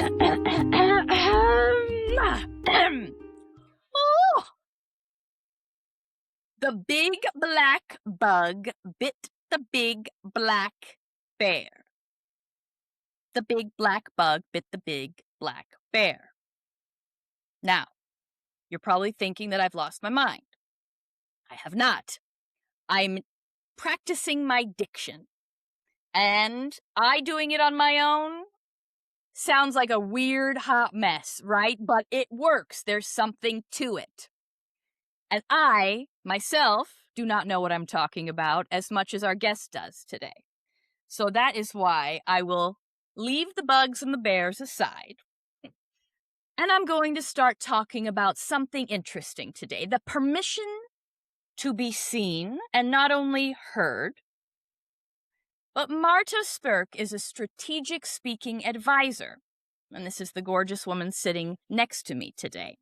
Oh, the big black bug bit the big black bear. The big black bug bit the big black bear. Now, you're probably thinking that I've lost my mind. I have not. I'm practicing my diction. And I doing it on my own sounds like a weird hot mess, right? But it works. There's something to it. And I, myself, do not know what I'm talking about as much as our guest does today. So that is why I will leave the bugs and the bears aside. And I'm going to start talking about something interesting today. The permission to be seen and not only heard. But Marta Spirk is a strategic speaking advisor. And this is the gorgeous woman sitting next to me today.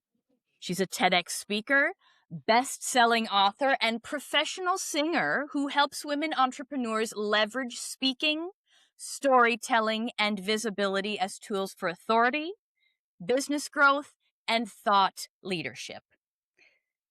She's a TEDx speaker, best-selling author, and professional singer who helps women entrepreneurs leverage speaking, storytelling, and visibility as tools for authority, business growth, and thought leadership.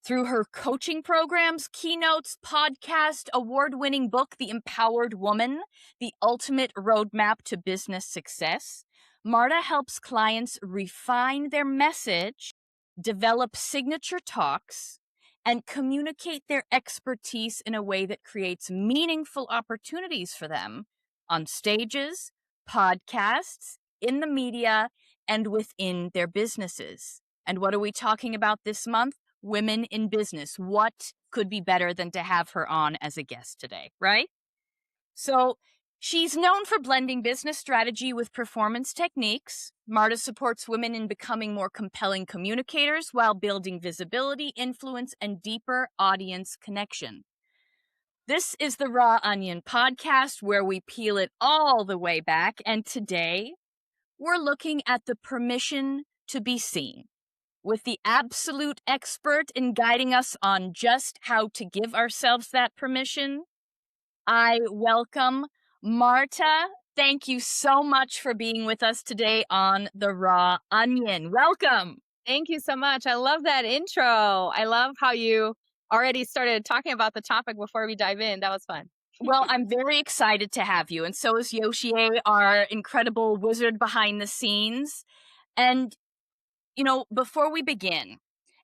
Through her coaching programs, keynotes, podcast, award-winning book, The Empowered Woman, The Ultimate Roadmap to Business Success, Marta helps clients refine their message, develop signature talks, and communicate their expertise in a way that creates meaningful opportunities for them on stages, podcasts, in the media, and within their businesses. And what are we talking about this month? Women in business. What could be better than to have her on as a guest today, right? So she's known for blending business strategy with performance techniques. Marta supports women in becoming more compelling communicators while building visibility, influence, and deeper audience connection. This is the Raw Onion podcast where we peel it all the way back. And today we're looking at the permission to be seen, with the absolute expert in guiding us on just how to give ourselves that permission. I welcome Marta. Thank you so much for being with us today on The Raw Onion. Welcome. Thank you so much. I love that intro. I love how you already started talking about the topic before we dive in. That was fun. Well, I'm very excited to have you. And so is Yoshie, our incredible wizard behind the scenes. And you know, before we begin,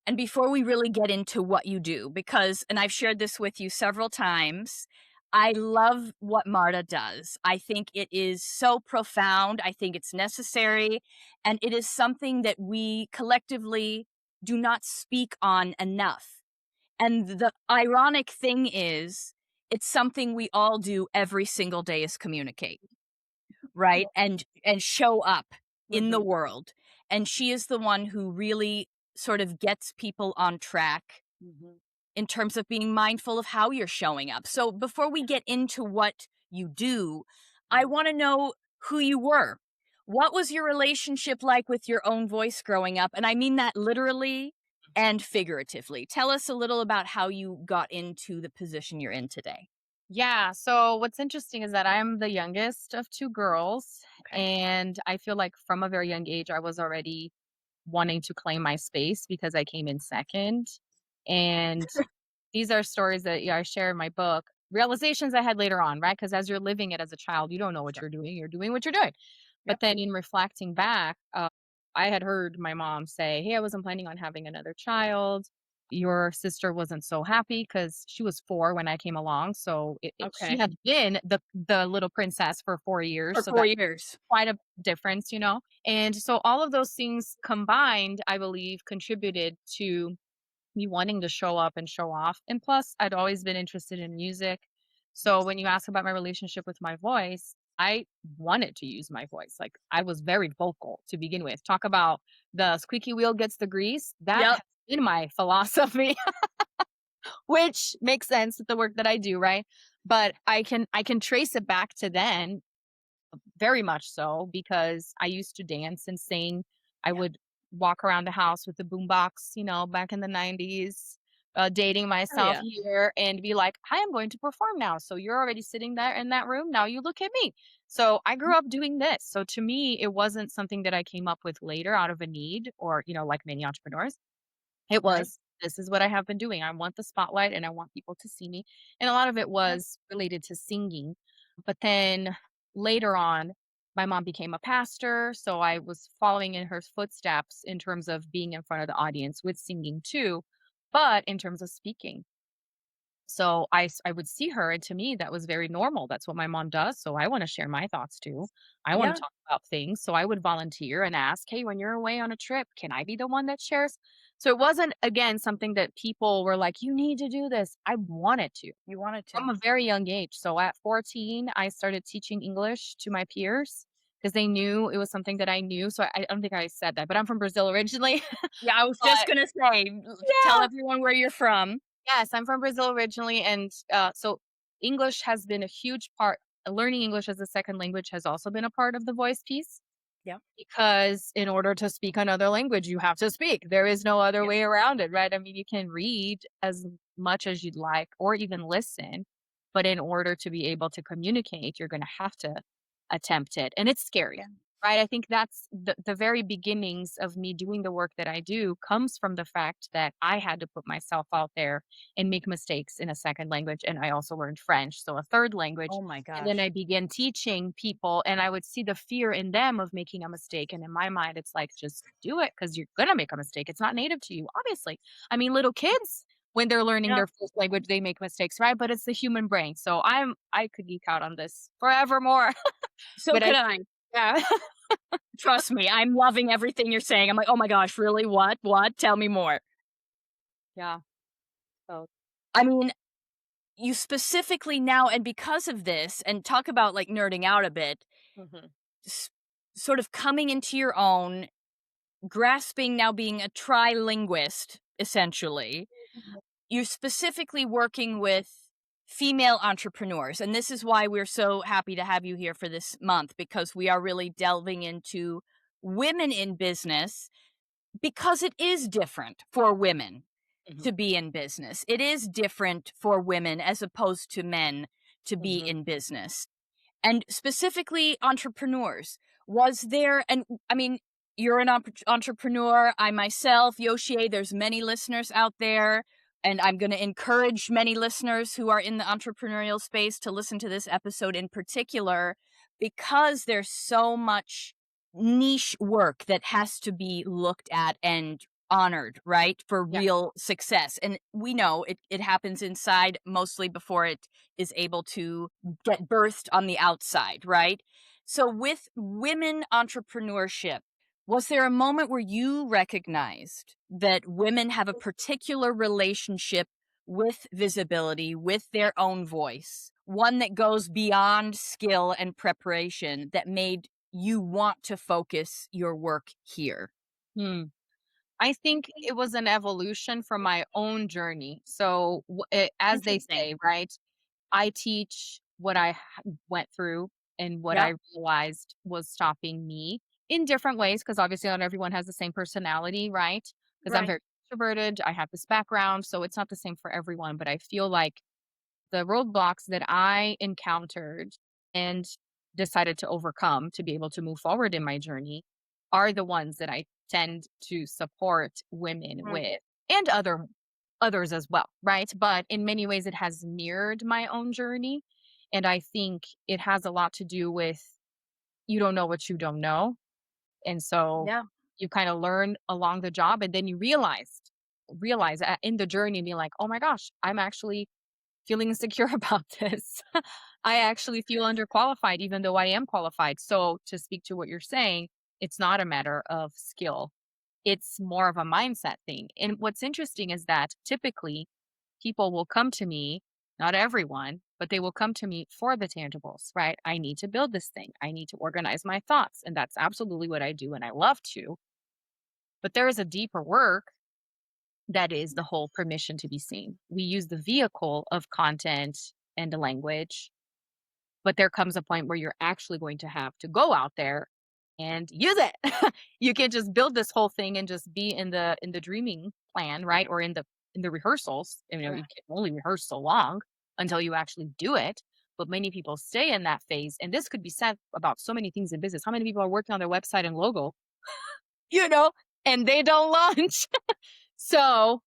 and before we really get into what you do, because, and I've shared this with you several times, I love what Marta does. I think it is so profound. I think it's necessary. And it is something that we collectively do not speak on enough. And the ironic thing is, it's something we all do every single day is communicate, right? And show up in the world. And she is the one who really sort of gets people on track in terms of being mindful of how you're showing up. So before we get into what you do, I want to know who you were. What was your relationship like with your own voice growing up? And I mean that literally and figuratively. Tell us a little about how you got into the position you're in today. Yeah. So what's interesting is that I'm the youngest of two girls. Okay. And I feel like from a very young age, I was already wanting to claim my space because I came in second. And these are stories that I share in my book, realizations I had later on, right? Because as you're living it as a child, you don't know what you're doing. You're doing what you're doing. But then in reflecting back, I had heard my mom say, hey, I wasn't planning on having another child. Your sister wasn't so happy because she was 4 when I came along. So she had been the little princess for 4 years. For 4 years. Quite a difference, you know? And so all of those things combined, I believe, contributed to me wanting to show up and show off. And plus, I'd always been interested in music. So when you ask about my relationship with my voice, I wanted to use my voice. Like I was very vocal to begin with. Talk about the squeaky wheel gets the grease. That has been my philosophy, which makes sense with the work that I do, right? But I can trace it back to then, very much so, because I used to dance and sing. I would walk around the house with the boombox, you know, back in the 90s. dating Oh, myself yeah. here and be like, "Hi, I'm going to perform now. So you're already sitting there in that room. Now you look at me." So I grew up doing this. So to me, it wasn't something that I came up with later out of a need or, like many entrepreneurs. It Right. was, this is what I have been doing. I want the spotlight and I want people to see me. And a lot of it Yeah. was related to singing. But then later on, my mom became a pastor. So I was following in her footsteps in terms of being in front of the audience with singing too, but in terms of speaking. So I would see her, and to me, that was very normal. That's what my mom does, so I wanna share my thoughts too. I wanna Yeah. talk about things, so I would volunteer and ask, "Hey, when you're away on a trip, can I be the one that shares?" So it wasn't, again, something that people were like, "You need to do this." I wanted to You wanted to. from a very young age. So at 14, I started teaching English to my peers because they knew it was something that I knew. So I don't think I said that, but I'm from Brazil originally. Yeah, I was just But gonna say, tell yeah. everyone where you're from. Yes, I'm from Brazil originally, and, so English has been a huge part learning English as a second language has also been a part of the voice piece, Yeah. because in order to speak another language, you have to speak. There is no other Yeah. way around it, right? I mean, you can read as much as you'd like or even listen, but in order to be able to communicate, you're gonna have to attempt it, and it's scary, Yeah. right? I think that's the very beginnings of me doing the work that I do comes from the fact that I had to put myself out there and make mistakes in a second language, and I also learned French, so a third language, Oh my and then gosh. I began teaching people, and I would see the fear in them of making a mistake, and in my mind, it's like, "Just do it, because 'cause you're gonna make a mistake, it's not native to you, obviously." I mean, little kids, when they're learning Yeah. their first language, they make mistakes, right? But it's the human brain, so I could geek out on this forevermore, So but I could I. yeah. Trust me, I'm loving everything you're saying. I'm like, "Oh my gosh, really? What? What? Tell me more." Yeah, so I mean, you specifically now and because of this and talk about, like, nerding out a bit, mhm. s sort of coming into your own, grasping now being a trilinguist, essentially. You're specifically working with female entrepreneurs, and this is why we're so happy to have you here for this month because we are really delving into women in business because it is different for women Mhm, to be in business. It is different for women as opposed to men to be mhm. in business. And specifically entrepreneurs. Was there and I mean, you're an entrepreneur, I myself, Yoshie, there's many listeners out there, and I'm gonna encourage many listeners who are in the entrepreneurial space to listen to this episode in particular, because there's so much niche work that has to be looked at and honored, right, for Yeah. real success, and we know it happens inside mostly before it is able to get birthed on the outside, right? So, with women entrepreneurship, was there a moment where you recognized that women have a particular relationship with visibility, with their own voice, one that goes beyond skill and preparation that made you want to focus your work here? Hmm. I think it was an evolution from my own journey. So, as they Interesting. say, right? I teach what I went through and what Yeah, I realized was stopping me in different ways, because obviously not everyone has the same personality, right? Because I'm right. very introverted, I have this background, so it's not the same for everyone. But I feel like the roadblocks that I encountered and decided to overcome to be able to move forward in my journey are the ones that I tend to support women Mm, with and others as well, right? But in many ways it has mirrored my own journey, and I think it has a lot to do with you don't know what you don't know, and so yeah, you kind of learn along the job, and then you realize in the journey and be like, oh my gosh, I'm actually feeling insecure about this. I actually feel underqualified even though I am qualified. So to speak to what you're saying, it's not a matter of skill. It's more of a mindset thing. And what's interesting is that typically people will come to me, not everyone, but they will come to me for the tangibles, right? I need to build this thing. I need to organize my thoughts. And that's absolutely what I do. And I love to. But there is a deeper work that is the whole permission to be seen. We use the vehicle of content and the language, but there comes a point where you're actually going to have to go out there and use it. You can't just build this whole thing and just be in the dreaming plan, right? Or in the in the rehearsals. You know, you Right. can only rehearse so long until you actually do it. But many people stay in that phase. And this could be said about so many things in business. How many people are working on their website and logo, you know, and they don't launch? So,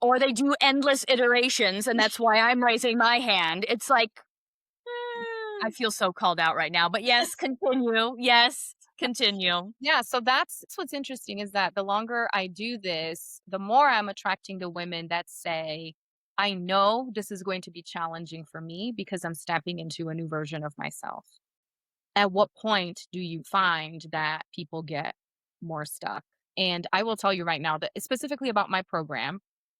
Or they do endless iterations, and that's why I'm raising my hand. It's like, I feel so called out right now, but yes, continue. Yes, continue. yeah, so that's what's interesting is that the longer I do this, the more I'm attracting the women that say, I know this is going to be challenging for me because I'm stepping into a new version of myself. At what point do you find that people get more stuck? And I will tell you right now that specifically about my program,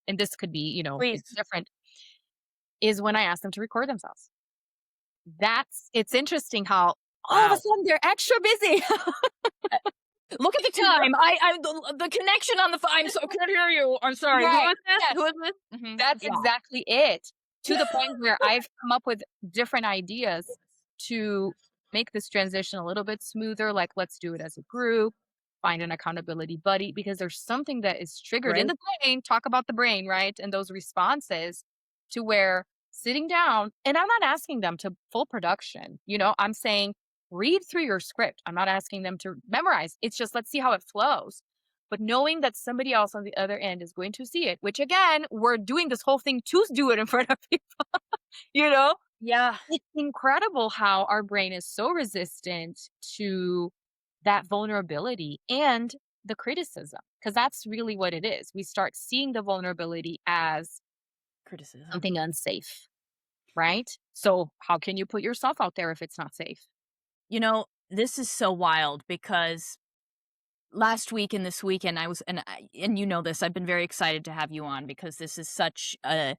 and this could be, it's Please. different, is when I ask them to record themselves. It's interesting how all of a Wow. sudden they're extra busy. Look at the You know? time. The connection on the phone. I'm so can't hear you. I'm sorry. Who Right. is this? Yes. Who is this? That's Yeah. exactly it. To the point where I've come up with different ideas to make this transition a little bit smoother, like, let's do it as a group, find an accountability buddy, because there's something that is triggered in Great. the brain, talk about the brain, right? And those responses to where sitting down, and I'm not asking them to full production, I'm saying read through your script. I'm not asking them to memorize. It's just let's see how it flows. But knowing that somebody else on the other end is going to see it, which again, we're doing this whole thing to do it in front of people, you know? Yeah. It's incredible how our brain is so resistant to that vulnerability and the criticism, because that's really what it is. We start seeing the vulnerability as Criticism. something unsafe, right? So, how can you put yourself out there if it's not safe? This is so wild because last week and this weekend and you know this, I've been very excited to have you on because this is such a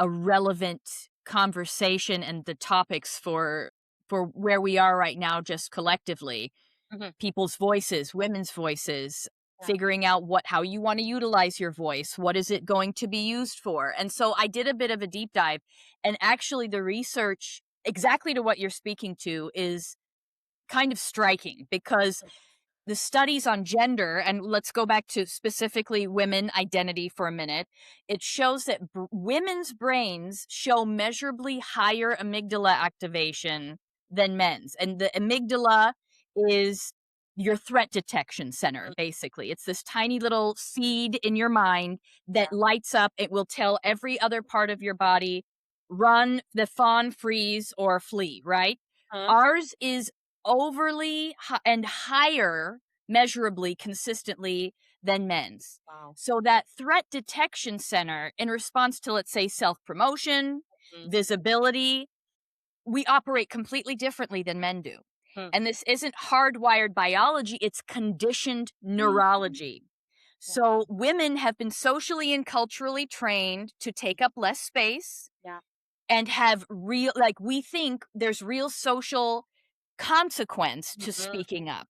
relevant conversation and the topics for where we are right now just collectively. Mhm. People's voices, women's voices, Yeah. figuring out how you want to utilize your voice, what is it going to be used for. And so I did a bit of a deep dive, and actually the research exactly to what you're speaking to is kind of striking because the studies on gender, and let's go back to specifically women identity for a minute, it shows that women's brains show measurably higher amygdala activation than men's. And the amygdala is your threat detection center, basically. It's this tiny little seed in your mind that lights up. It will tell every other part of your body, run, the fawn, freeze, or flee, right? Uh-huh. Ours is overly and higher measurably consistently than men's. Wow. So that threat detection center in response to, let's say, self-promotion, Mhm. visibility, we operate completely differently than men do. Hmm. And this isn't hardwired biology, it's conditioned Mhm. neurology. Yeah. So women have been socially and culturally trained to take up less space Yeah. and have real, like, we think there's real social consequence to Mhm. speaking up.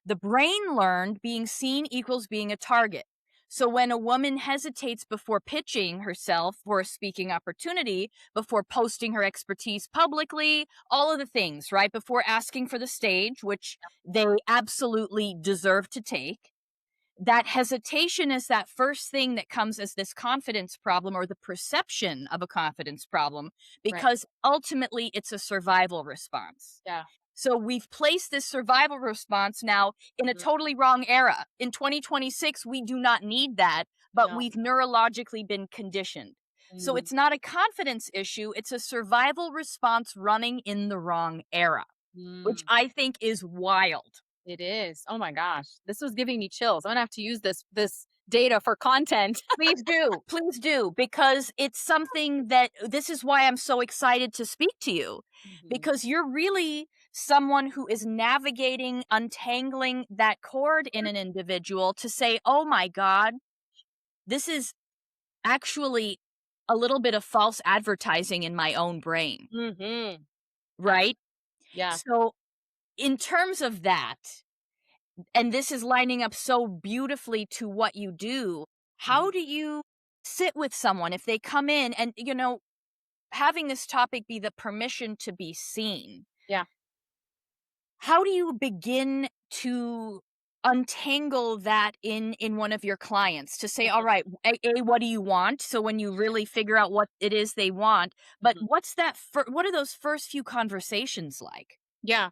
The brain learned being seen equals being a target. So when a woman hesitates before pitching herself for a speaking opportunity, before posting her expertise publicly, all of the things, right? Before asking for the stage, which they absolutely deserve to take, that hesitation is that first thing that comes as this confidence problem or the perception of a confidence problem, Right. because ultimately it's a survival response. Yeah. So we've placed this survival response now in a Mhm. totally wrong era. In 2026, we do not need that, but No. we've neurologically been conditioned. So Mm. it's not a confidence issue, it's a survival response running in the wrong era, which Mm. I think is wild. It is. Oh my gosh. This was giving me chills. I'm gonna have to use this data for content. Please do, because it's something that this is why I'm so excited to speak to you, Mhm. because you're really someone who is navigating, untangling that cord in an individual to say, oh my God, this is actually a little bit of false advertising in my own brain, Mhm. right? Yeah. So, in terms of that, and this is lining up so beautifully to what you do, how Mhm. do you sit with someone if they come in and, having this topic be the permission to be seen? Yeah. How do you begin to untangle that in one of your clients to say, all Mhm, right, what do you want? So when you really figure out what it is they want, but mhm. what are those first few conversations like? Yeah.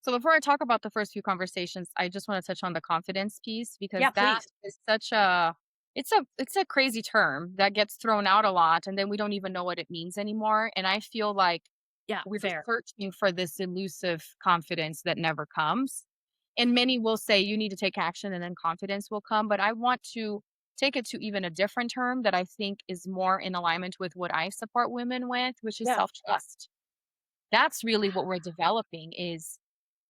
So before I talk about the first few conversations, I just want to touch on the confidence piece because Yeah, that please. is such a it's a crazy term that gets thrown out a lot and then we don't even know what it means anymore. And I feel like Yeah, we're fair. searching for this elusive confidence that never comes. And many will say you need to take action and then confidence will come. But I want to take it to even a different term that I think is more in alignment with what I support women with, which is Yeah. self-trust. That's really what we're developing is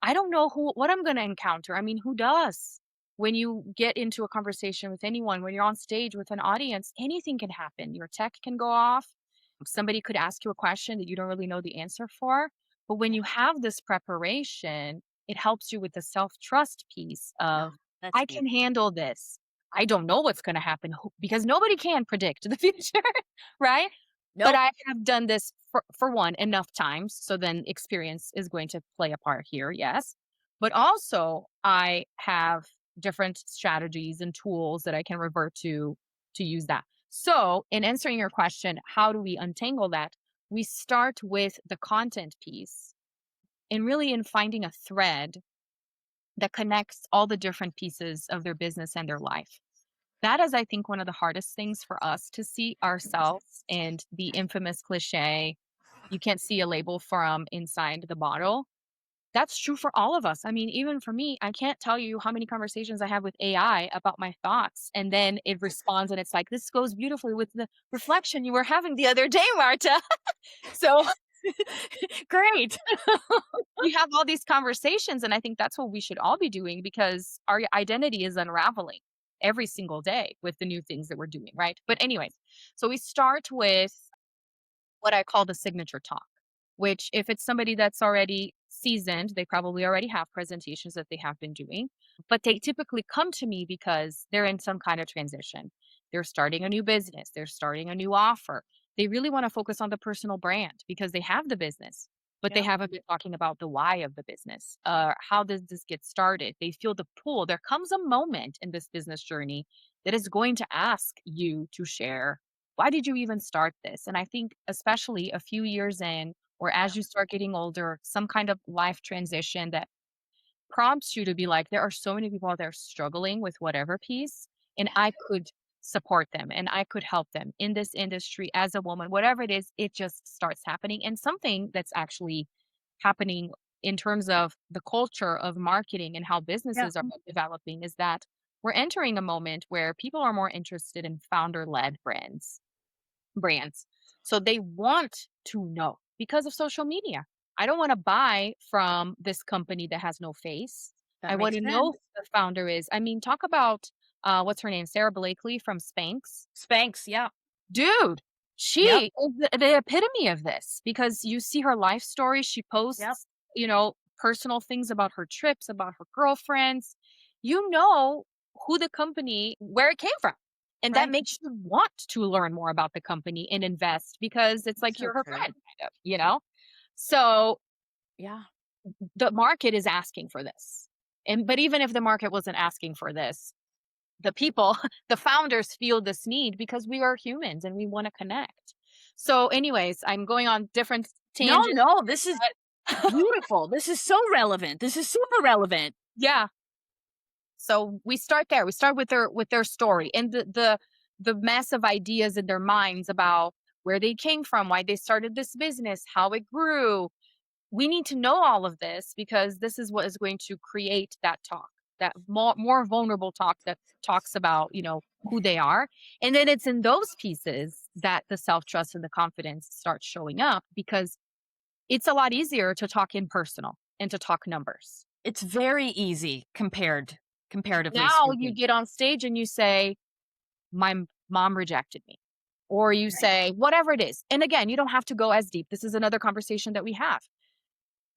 I don't know what I'm gonna encounter. I mean, who does? When you get into a conversation with anyone, when you're on stage with an audience, anything can happen. Your tech can go off. Somebody could ask you a question that you don't really know the answer for. But when you have this preparation, it helps you with the self-trust piece No, of, that's I can beautiful. handle this. I don't know what's going to happen because nobody can predict the future, right? But Nope. I have done this for one enough times, so then experience is going to play a part here, yes. But also, I have different strategies and tools that I can revert to use that. So, in answering your question, how do we untangle that? We start with the content piece and really in finding a thread that connects all the different pieces of their business and their life. That is, I think, one of the hardest things for us to see ourselves and the infamous cliche, you can't see a label from inside the bottle. That's true for all of us. I mean, even for me, I can't tell you how many conversations I have with AI about my thoughts. And then it responds and it's like, this goes beautifully with the reflection you were having the other day, Marta. So Great. we have all these conversations. And I think that's what we should all be doing because our identity is unraveling every single day with the new things that we're doing. Right. But, anyways, so we start with what I call the signature talk, which if it's somebody that's already seasoned, they probably already have presentations that they have been doing, but they typically come to me because they're in some kind of transition. They're starting a new business, they're starting a new offer. They really want to focus on the personal brand because they have the business, but they Yeah. haven't been talking about the why of the business. How does this get started? They feel the pull. There comes a moment in this business journey that is going to ask you to share why did you even start this? And I think, especially a few years in, or as you start getting older, some kind of life transition that prompts you to be like, there are so many people out there struggling with whatever piece, and I could support them and I could help them in this industry as a woman, whatever it is, it just starts happening. And something that's actually happening in terms of the culture of marketing and how Yeah. businesses are developing is that we're entering a moment where people are more interested in founder led brands. So they want to know because of social media. I don't want to buy from this company that has no face. That I want makes to know sense. who the founder is. I mean, talk about what's her name? Sarah Blakely from Spanx. Spanx, yeah. Dude, Yep. she is the epitome of this because you see her life story. She Yep. posts, personal things about her trips, about her girlfriends. You know who the company, where it came from. And that Right. makes you want to learn more about the company and invest because it's like So you're her true. friend, kind of. So Yeah. the market is asking for this. But even if the market wasn't asking for this, the people, the founders feel this need because we are humans and we want to connect. So, anyways, I'm going on different No, tangents. no, this is But beautiful. This is so relevant. This is super relevant. yeah, so we start there. We start with their story and the massive ideas in their minds about where they came from, why they started this business, how it grew. We need to know all of this because this is what is going to create that talk, that more vulnerable talk that talks about, who they are. And then it's in those pieces that the self-trust and the confidence starts showing up because it's a lot easier to talk impersonal and to talk numbers. It's very easy comparatively Now you speaking. get on stage and you say, my mom rejected me. Or you Right. say, whatever it is. And again, you don't have to go as deep. This is another conversation that we have.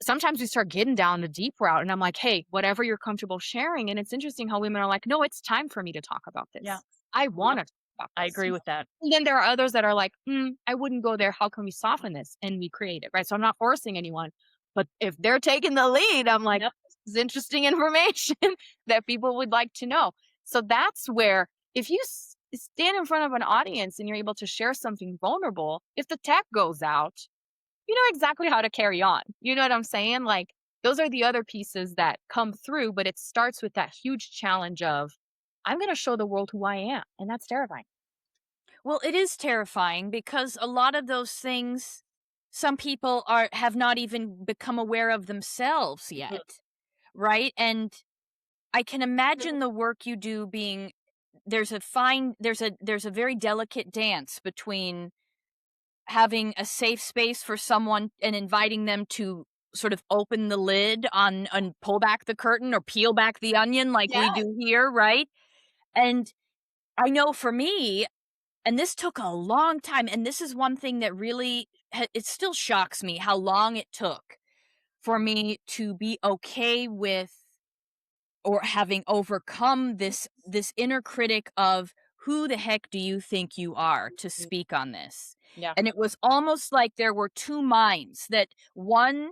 Sometimes we start getting down the deep route and I'm like, hey, whatever you're comfortable sharing. And it's interesting how women are like, no, it's time for me to talk about Yeah. this. I want Yep. to talk about I this. agree with that. And then there are others that are like, I wouldn't go there. How can we soften this? And we create it, right? So I'm not forcing anyone. But if they're taking the lead, I'm like, Yep. is interesting information that people would like to know. So that's where, if you stand in front of an audience and you're able to share something vulnerable, if the tech goes out, you know exactly how to carry on. You know what I'm saying? Like, those are the other pieces that come through, but it starts with that huge challenge of, I'm going to show the world who I am. And that's terrifying. Well, it is terrifying because a lot of those things, some people have not even become aware of themselves Mhm. yet, right? And I can imagine the work you do being there's a very delicate dance between having a safe space for someone and inviting them to sort of open the lid on and pull back the curtain or peel back the onion like Yeah. we do here, right? And I know for me, and this took a long time, and this is one thing that really it still shocks me how long it took for me to be okay with or having overcome this inner critic of who the heck do you think you are to Mm, speak on this? yeah. And it was almost like there were two minds, that one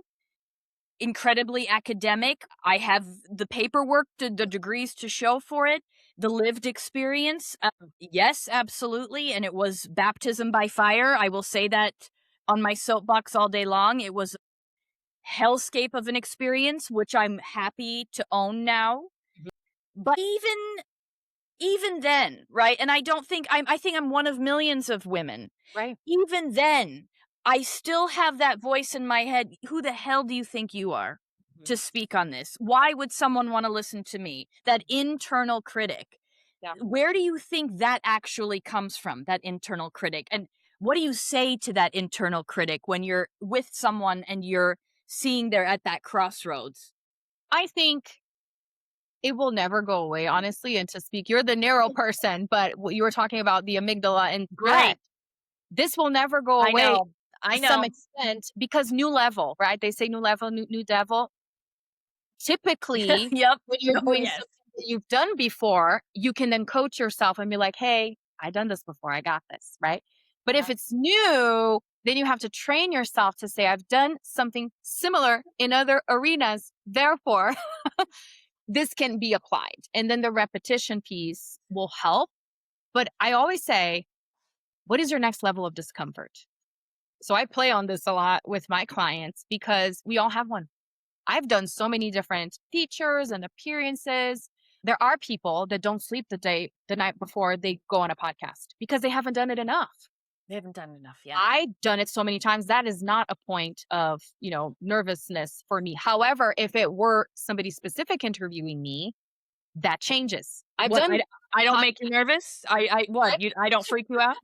incredibly academic, I have the paperwork, the degrees to show for it, the lived experience. Yes, absolutely. And it was baptism by fire. I will say that on my soapbox all day long. It was hellscape of an experience, which I'm happy to own now. Mhm. But even then, right? And I don't think I think I'm one of millions of women. Right. Even then, I still have that voice in my head. Who the hell do you think you are Mhm. to speak on this? Why would someone want to listen to me? That internal critic. Yeah. Where do you think that actually comes from, that internal critic? And what do you say to that internal critic when you're with someone and you're seeing they're at that crossroads? I think it will never go away, honestly. And to speak, you're the neuro person, but what you were talking about, the amygdala, and Great. that this will never go I away know. I to some know. extent, because new level, right? They say new level, new devil. Typically, Yep. when you're Oh, doing yes. something that you've done before, you can then coach yourself and be like, hey, I done this before. I got this, right? But if Yeah. it's new, then you have to train yourself to say, I've done something similar in other arenas. Therefore, this can be applied. And then the repetition piece will help. But I always say, what is your next level of discomfort? So I play on this a lot with my clients because we all have one. I've done so many different features and appearances. There are people that don't sleep the night before they go on a podcast because they haven't done it enough. They haven't done enough yet. I've done it so many times. That is not a point of, nervousness for me. However, if it were somebody specific interviewing me, that changes. I've What, done I don't pod- make you nervous? I what? I don't freak you out?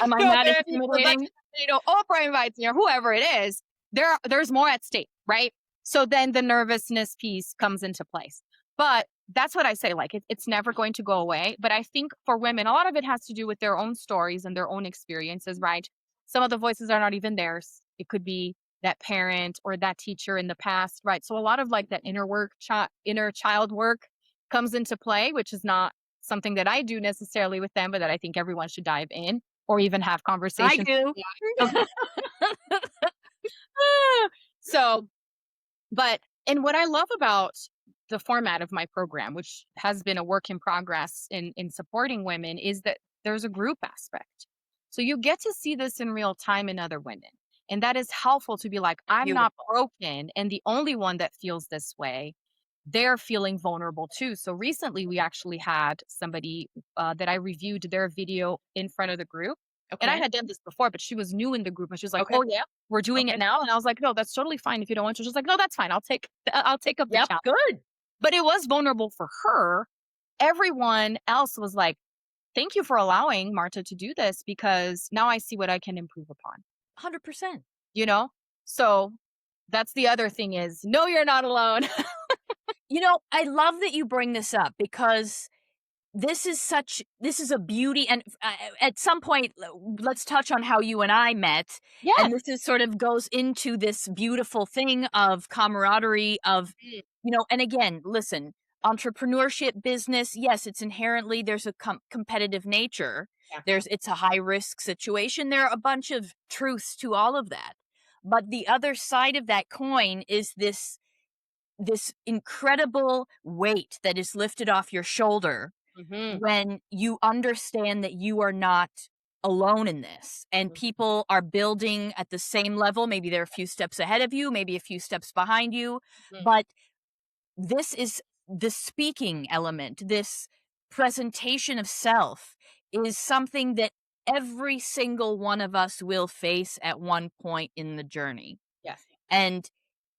Am I no, not but I mean, but let's intimidating? just say, Oprah invites me or whoever it is, there's more at stake, right? So then the nervousness piece comes into place. But that's what I say, like it's never going to go away. But I think for women, a lot of it has to do with their own stories and their own experiences, right? Some of the voices are not even theirs. It could be that parent or that teacher in the past, right? So a lot of like that inner child work comes into play, which is not something that I do necessarily with them, but that I think everyone should dive in or even have I conversations. do. So, but, and what I love about the format of my program, which has been a work in progress in supporting women, is that there's a group aspect. So you get to see this in real time in other women. And that is helpful to be like, I'm not Beautiful. broken and the only one that feels this way. They're feeling vulnerable too. So recently we actually had somebody that I reviewed their video in front of the group. And I Okay. had done this before, but she was new in the group and she was like, Okay. oh yeah, we're doing it Okay. now. And I was like, no, that's totally fine if you don't want to. She's like, no, that's fine. I'll take up the Yep. challenge. Good. But it was vulnerable for her. Everyone else was like, thank you for allowing Marta to do this because now I see what I can improve upon, 100%. you know? So that's the other thing is, no, you're not alone. I love that you bring this up because this is a beauty, and at some point let's touch on how you and I met, Yes. and this is sort of goes into this beautiful thing of camaraderie of, Mm, and again, listen, entrepreneurship, business, yes, it's inherently, there's a competitive nature, yeah. it's a high risk situation, there are a bunch of truths to all of that, but the other side of that coin is this this incredible weight that is lifted off your shoulder Mhm. when you understand that you are not alone in this and Mhm. people are building at the same level. Maybe they're a few steps ahead of you, maybe a few steps behind you, Mhm. but this is the speaking element, this presentation of self is something that every single one of us will face at one point in the journey. Yes. And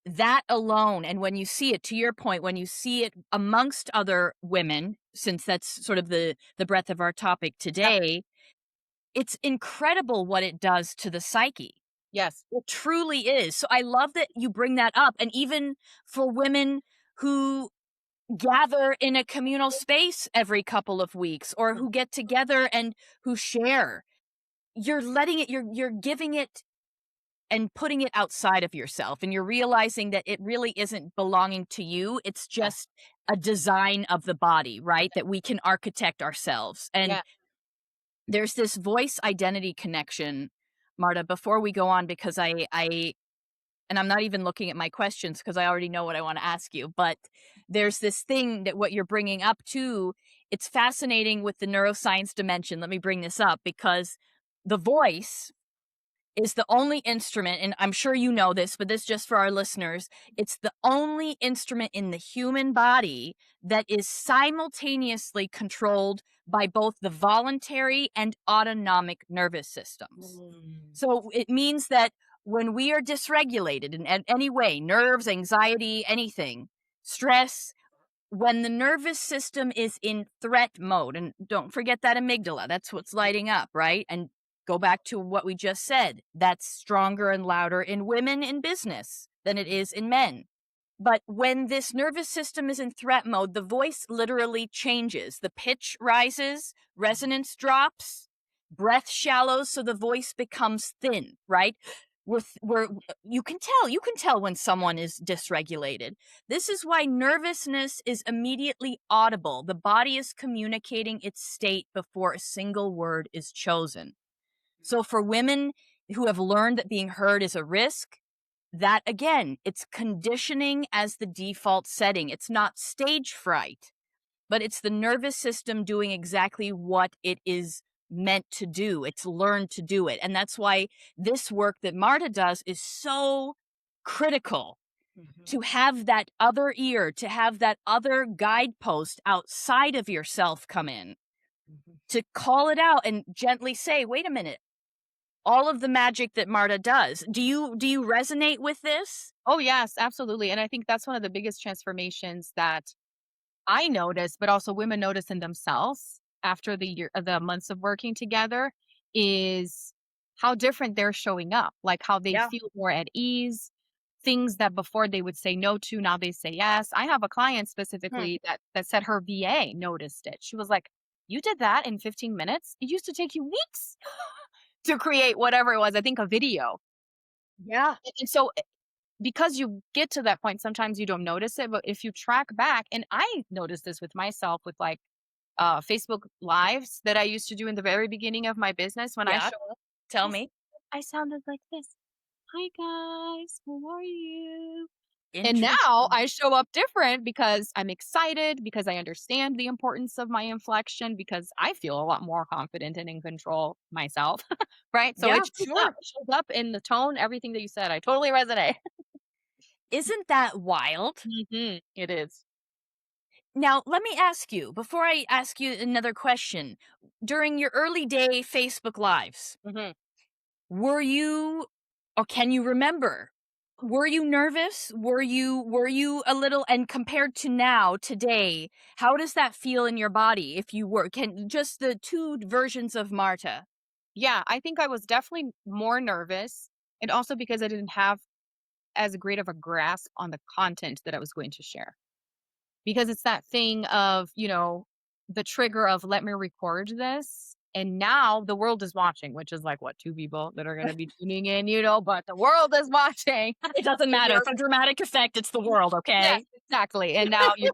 that alone, and when you see it, to your point, when you see it amongst other women, since that's sort of the breadth of our topic Yep. today, it's incredible what it does to the psyche. Yes. It truly is. So I love that you bring that up. And even for women who gather in a communal space every couple of weeks or who get together and who share, you're letting it, you're giving it and putting it outside of yourself, and you're realizing that it really isn't belonging to you. It's Yeah. just a design of the body, right? That we can architect ourselves. And Yeah. there's this voice identity connection, Marta, before we go on, because I and I'm not even looking at my questions because I already know what I want to ask you, but there's this thing that what you're bringing up too, it's fascinating with the neuroscience dimension. Let me bring this up because the voice is the only instrument, and I'm sure you know this, but this just for our listeners. It's the only instrument in the human body that is simultaneously controlled by both the voluntary and autonomic nervous systems. Mm. So it means that when we are dysregulated in any way, nerves, anxiety, anything, stress, when the nervous system is in threat mode, and don't forget that amygdala, that's what's lighting up, right? And go back to what we just said, that's stronger and louder in women in business than it is in men. But when this nervous system is in threat mode, the voice literally changes. The pitch rises, resonance drops, breath shallows, so the voice becomes thin, right? We're you can tell when someone is dysregulated. This is why nervousness is immediately audible. The body is communicating its state before a single word is chosen. So for women who have learned that being heard is a risk, that again, it's conditioning as the default setting. It's not stage fright, but it's the nervous system doing exactly what it is meant to do. It's learned to do it. And that's why this work that Marta does is so critical, Mhm. to have that other ear, to have that other guidepost outside of yourself come in, Mhm. to call it out and gently say, wait a minute, all of the magic that Marta does. Do you resonate with this? Oh, yes, absolutely. And I think that's one of the biggest transformations that I notice, but also women notice in themselves after the months of working together is how different they're showing up, like how they Yeah. feel more at ease. Things that before they would say no to, now they say yes. I have a client Hmm. specifically that said her VA noticed it. She was like, "You did that in 15 minutes? It used to take you weeks to create whatever it was, I think a video." Yeah. And so because you get to that point, sometimes you don't notice it, but if you track back, and I noticed this with myself with like Facebook lives that I used to do in the very beginning of my business when I Yeah. show up, Tell I, s- me. I sounded like this. Hi guys, how are you? And now Interesting. I show up different because I'm excited, because I understand the importance of my inflection, because I feel a lot more confident and in control myself. Right. So Yeah, it shows up. sure. It shows up in the tone, everything that you said. I totally resonate. Isn't that wild? It is. Now, let me ask you, before I ask you another question, during your early day Facebook Lives, Mhm. were you, or can you remember, were you nervous? Were you a little, and compared to now, today, how does that feel in your body if you were, can just the two versions of Marta? Yeah, I think I was definitely more nervous, and also because I didn't have as great of a grasp on the content that I was going to share. Because it's that thing of, the trigger of let me record this. And now the world is watching, which is like what, two people that are going to be tuning in, but the world is watching. It doesn't And matter. you're For dramatic effect, it's the y- world, yes, okay? exactly. And now you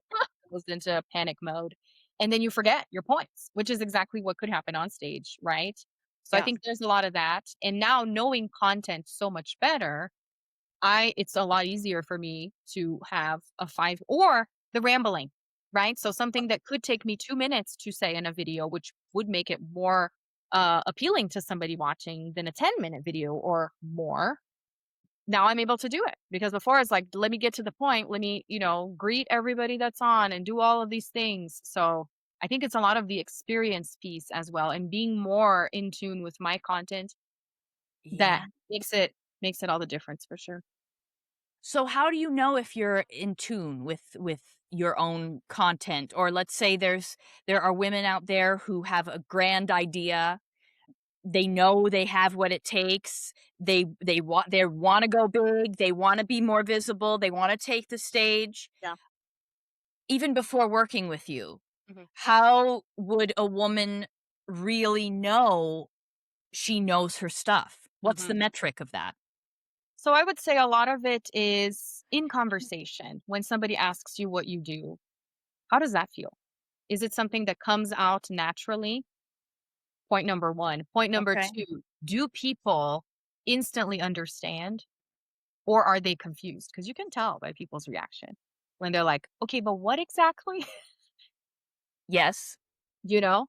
goes into panic mode. And then you forget your points, which is exactly what could happen on stage, right? So I Yeah. think there's a lot of that. And now knowing content so much better, it's a lot easier for me to have a 5 or the rambling, right? So something that could take me 2 minutes to say in a video, which would make it more appealing to somebody watching than a 10-minute video or more. Now I'm able to do it because before it's like, let me get to the point. Let me, greet everybody that's on and do all of these things. So I think it's a lot of the experience piece as well and being more in tune with my content that Yeah. makes it all the difference for sure. So how do you know if you're in tune with your own content? Or let's say there are women out there who have a grand idea. They know they have what it takes. They want to go big, they want to be more visible, they want to take the stage. Yeah. Even before working with you, Mhm. how would a woman really know she knows her stuff? What's the Mhm. metric of that? So I would say a lot of it is in conversation. When somebody asks you what you do, how does that feel? Is it something that comes out naturally? Point number 1. Point number Okay. 2, do people instantly understand or are they confused? Because you can tell by people's reaction when they're like, okay, but what exactly? Yes, you know?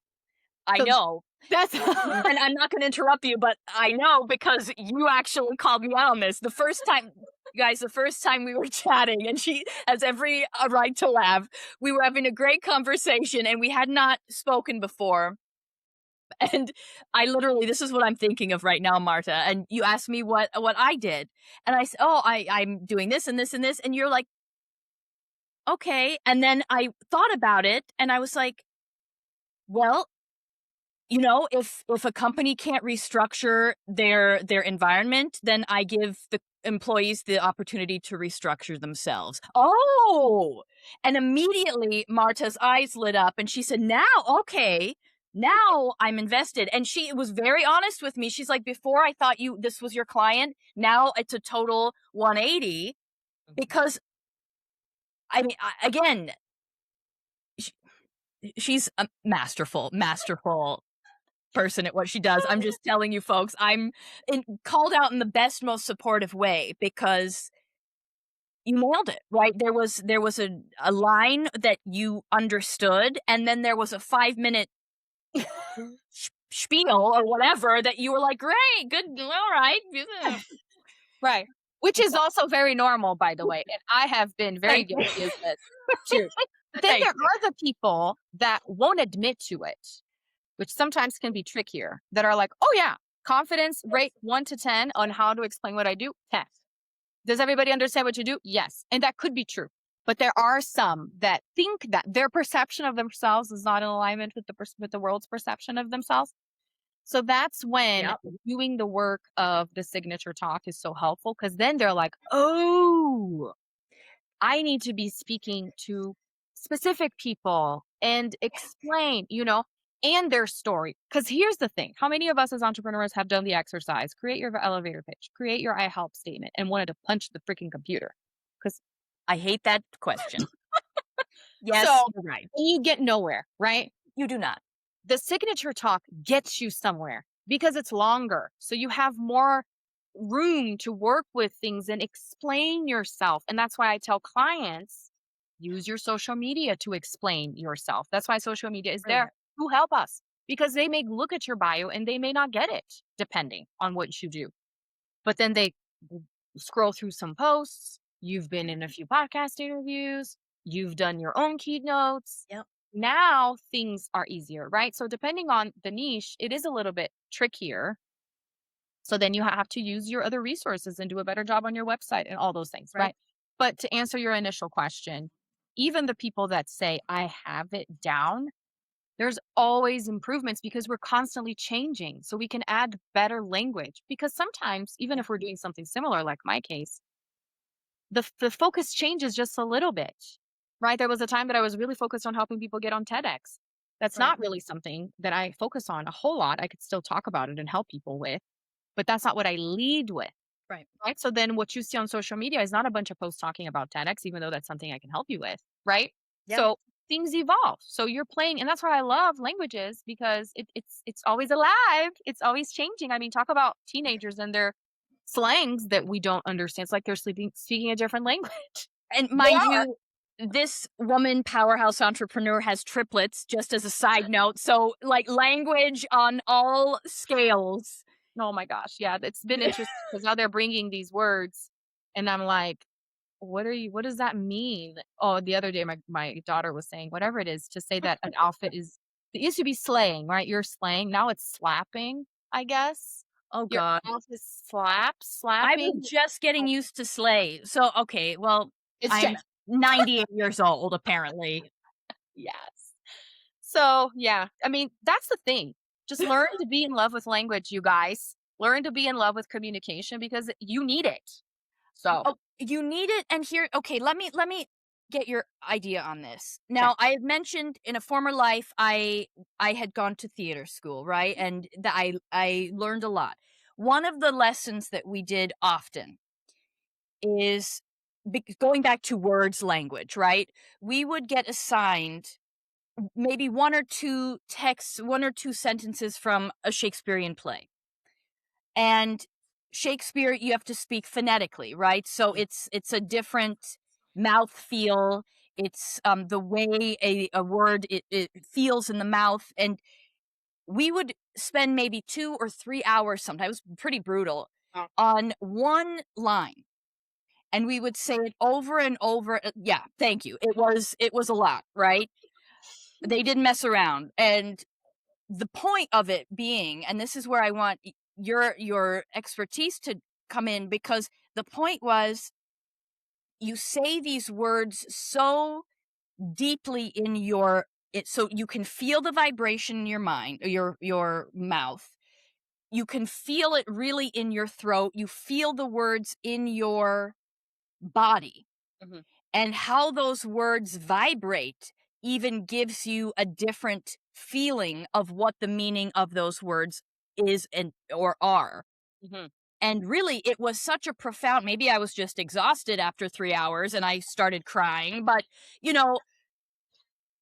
I So know. that's And I'm not gonna interrupt you, but I know because you actually called me out on this. The first time we were chatting, and she has every right to laugh. We were having a great conversation, and we had not spoken before. And I literally, this is what I'm thinking of right now, Marta. And you asked me what I did, and I said, "Oh, I'm doing this and this and this," and you're like, "Okay." And then I thought about it, and I was like, "Well, if a company can't restructure their environment, then I give the employees the opportunity to restructure themselves." Oh, and immediately Marta's eyes lit up and she said, "Now, okay, now I'm invested." And she was very honest with me. She's like, "Before I thought this was your client. Now it's a total 180 because I mean, again, sh- she's a masterful person at what she does. I'm just telling you folks, called out in the best, most supportive way because you nailed it, right? There was a line that you understood, and then there was a 5 minute spiel or whatever that you were like, "Great, good, all right." right. Which is also very normal, by the way. And I have been very Thank you. guilty of this too. But then Thank there you. are the people that won't admit to it, which sometimes can be trickier, that are like, oh, yeah, confidence rate 1 to 10 on how to explain what I do, 10. Does everybody understand what you do? Yes. And that could be true. But there are some that think that their perception of themselves is not in alignment with the world's perception of themselves. So that's when Yep. doing the work of the signature talk is so helpful because then they're like, oh, I need to be speaking to specific people and explain, and their story. Because here's the thing, how many of us as entrepreneurs have done the exercise? Create your elevator pitch, create your I help statement, and wanted to punch the freaking computer. Because I hate that question. Yes, so you're right. you get nowhere, right? You do not. The signature talk gets you somewhere because it's longer. So you have more room to work with things and explain yourself. And that's why I tell clients use your social media to explain yourself. That's why social media is there Brilliant. to help us because they may look at your bio and they may not get it depending on what you do. But then they scroll through some posts. You've been in a few podcast interviews. You've done your own keynotes. Yep. Now things are easier, right? So depending on the niche, it is a little bit trickier. So then you have to use your other resources and do a better job on your website and all those things, Right. right? But to answer your initial question, even the people that say, I have it down, there's always improvements because we're constantly changing. So we can add better language because sometimes, even Yeah. if we're doing something similar, like my case, the focus changes just a little bit, right? There was a time that I was really focused on helping people get on TEDx. That's Right. not really something that I focus on a whole lot. I could still talk about it and help people with, but that's not what I lead with, Right. right? So then what you see on social media is not a bunch of posts talking about TEDx, even though that's something I can help you with, right? Yep. So things evolve. So you're playing, and that's why I love languages because it's always alive. It's always changing. I mean, talk about teenagers and their slangs that we don't understand. It's like they're speaking a different language. And They mind are. you, this woman powerhouse entrepreneur has triplets, just as a side note. So, like, language on all scales. Oh my gosh, yeah, it's been interesting because now they're bringing these words, and I'm like, what does that mean?" Oh, the other day, my daughter was saying, whatever it is to say that an outfit is it used to be slaying, right? You're slaying, now it's slapping, I guess. Oh Your god. outfit I was slapping. just getting used to sleigh. So, okay, well, It's I'm just 98 years old, apparently. yes. So, yeah, I mean, that's the thing. Just learn to be in love with language, you guys. Learn to be in love with communication because you need it. So, Oh, you need it, and here, okay, let me get your idea on this. okay. Now, I had mentioned in a former life, I had gone to theater school, right? And I learned a lot. One of the lessons that we did often is going back to words language, right? We would get assigned maybe one or two texts, one or two sentences from a Shakespearean play. And Shakespeare, you have to speak phonetically, right? So it's a different mouth feel. It's the way a word it feels in the mouth. And we would spend maybe 2 or 3 hours, sometimes pretty brutal, Oh, on one line. And we would say it over and over. Yeah, thank you. It was a lot, right? They didn't mess around. And the point of it being, and this is where I want your expertise to come in, because the point was, you say these words so deeply in your it, so you can feel the vibration in your mind, or your mouth. You can feel it really in your throat. You feel the words in your body, mhm, and how those words vibrate even gives you a different feeling of what the meaning of those words is and or are. mhm. And really, it was such a profound, maybe I was just exhausted after 3 hours and I started crying, but, you know,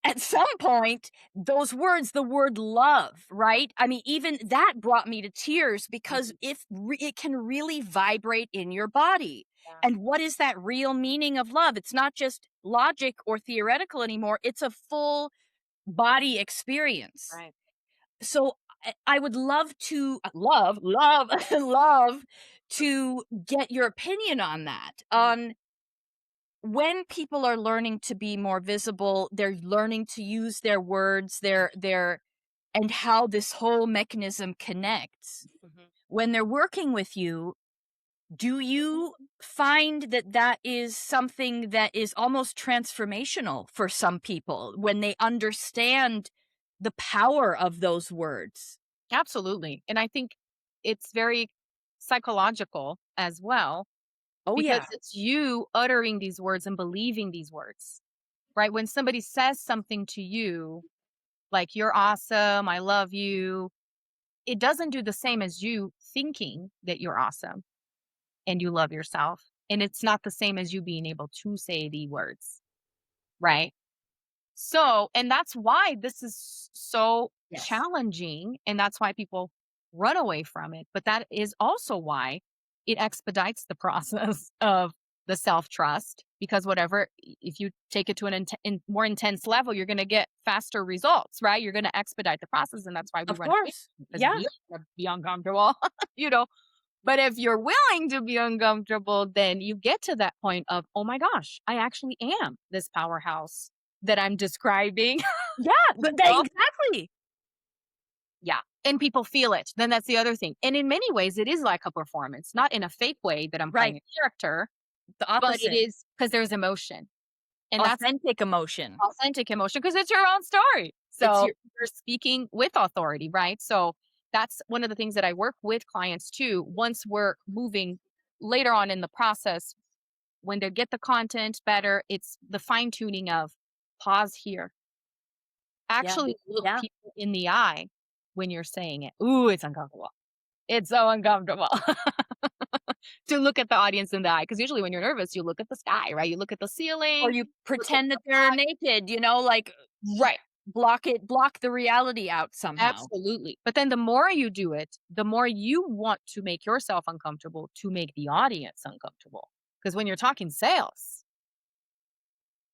at some point, those words, the word love, right? I mean, even that brought me to tears, because Mhm. if it can really vibrate in your body. Yeah, And what is that real meaning of love? It's not just logic or theoretical anymore. It's a full body experience. right. So I would love to love love to get your opinion on that. Mm, On when people are learning to be more visible, they're learning to use their words, their and how this whole mechanism connects. mhm. When they're working with you, do you find that that is something that is almost transformational for some people when they understand the power of those words? Absolutely, and I think it's very psychological as well Oh, because yeah. it's you uttering these words and believing these words, right? When somebody says something to you, like, "You're awesome, I love you," it doesn't do the same as you thinking that you're awesome and you love yourself, and it's not the same as you being able to say the words, right? So, and that's why this is so Yes. challenging, and that's why people run away from it. But that is also why it expedites the process of the self trust, because whatever, if you take it to an more intense level, you're going to get faster results, right? You're going to expedite the process. And that's why we Of run away course. because Yeah. we want to be uncomfortable, you know. But if you're willing to be uncomfortable, then you get to that point of, oh my gosh, I actually am this powerhouse that I'm describing. Yeah, You but that know? exactly. Yeah. And people feel it. Then that's the other thing. And in many ways, it is like a performance, not in a fake way that I'm playing Right. a character, The but it opposite. is because there's emotion. And that's Authentic emotion. authentic emotion because it's your own story. It's So your you're speaking with authority, right? So that's one of the things that I work with clients too. Once we're moving later on in the process, when they get the content better, it's the fine tuning of pause here. yeah. Actually look Yeah. people in the eye when you're saying it. Ooh, it's uncomfortable. It's so uncomfortable to look at the audience in the eye. Because usually when you're nervous, you look at the sky, right? You look at the Or ceiling, you look at pretend the that they're naked, like right. block the reality out somehow. Absolutely. But then the more you do it, the more you want to make yourself uncomfortable to make the audience uncomfortable. Because when you're talking sales,